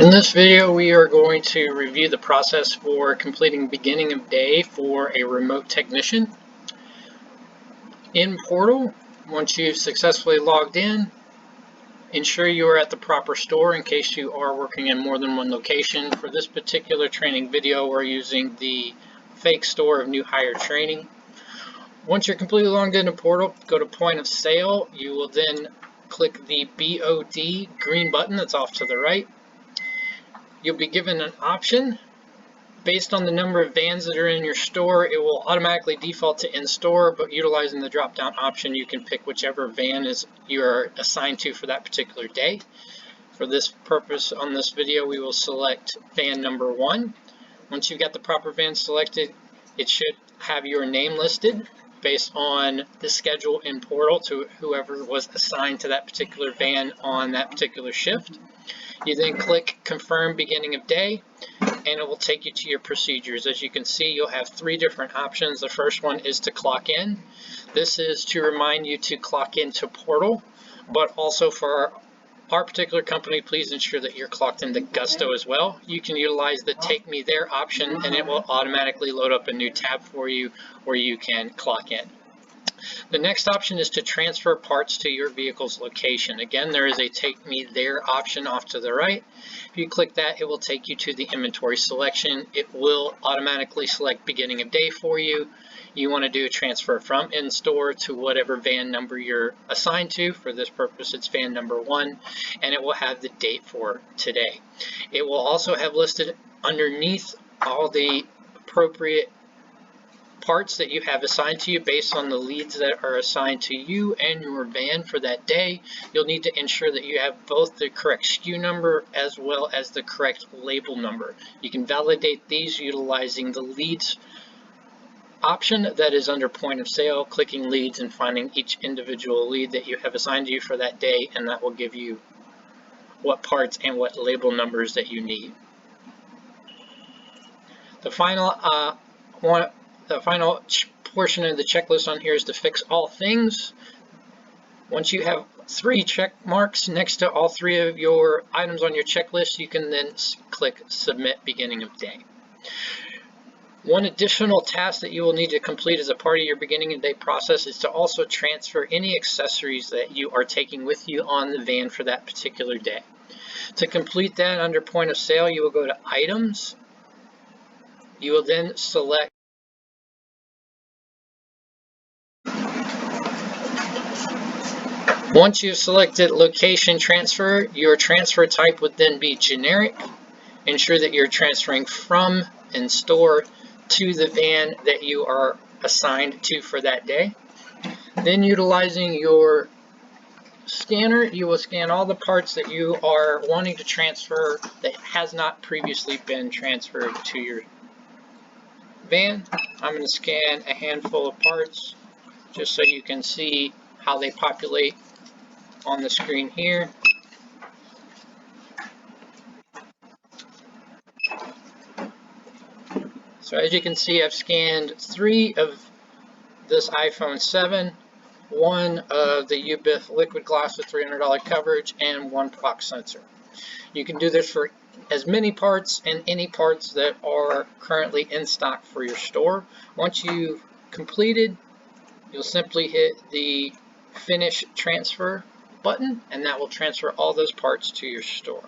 In this video, we are going to review the process for completing beginning of day for a remote technician. In Portal, once you've successfully logged in, ensure you are at the proper store in case you are working in more than one location. For this particular training video, we're using the fake store of new hire training. Once you're completely logged into Portal, go to point of sale. You will then click the BOD green button that's off to the right. You'll be given an option. Based on the number of vans that are in your store, it will automatically default to in-store, but utilizing the drop-down option, you can pick whichever van you're assigned to for that particular day. For this purpose on this video, we will select van number 1. Once you've got the proper van selected, it should have your name listed based on the schedule in Portal to whoever was assigned to that particular van on that particular shift. You then click confirm beginning of day and it will take you to your procedures. As you can see, you'll have 3 different options. The first one is to clock in. This is to remind you to clock into Portal, but also for our particular company, please ensure that you're clocked into Gusto as well. You can utilize the Take Me There option and it will automatically load up a new tab for you where you can clock in. The next option is to transfer parts to your vehicle's location. Again, there is a Take Me There option off to the right. If you click that, it will take you to the inventory selection. It will automatically select beginning of day for you. You want to do a transfer from in-store to whatever van number you're assigned to. For this purpose, it's van number 1, and it will have the date for today. It will also have listed underneath all the appropriate parts that you have assigned to you based on the leads that are assigned to you and your van for that day. You'll need to ensure that you have both the correct SKU number as well as the correct label number. You can validate these utilizing the leads option that is under point of sale, clicking leads and finding each individual lead that you have assigned to you for that day, and that will give you what parts and what label numbers that you need. The final portion of the checklist on here is to fix all things. Once you have 3 check marks next to all 3 of your items on your checklist, you can then click Submit Beginning of Day. One additional task that you will need to complete as a part of your beginning of day process is to also transfer any accessories that you are taking with you on the van for that particular day. To complete that, under point of sale, you will go to Items. You will then select Once you've selected location transfer, your transfer type would then be generic. Ensure that you're transferring from in-store to the van that you are assigned to for that day. Then utilizing your scanner, you will scan all the parts that you are wanting to transfer that has not previously been transferred to your van. I'm going to scan a handful of parts just so you can see how they populate on the screen here. So as you can see, I've scanned 3 of this iPhone 7, 1 of the UBIF liquid glass with $300 coverage, and 1 proc sensor. You can do this for as many parts and any parts that are currently in stock for your store. Once you've completed, you'll simply hit the Finish Transfer button, and that will transfer all those parts to your store.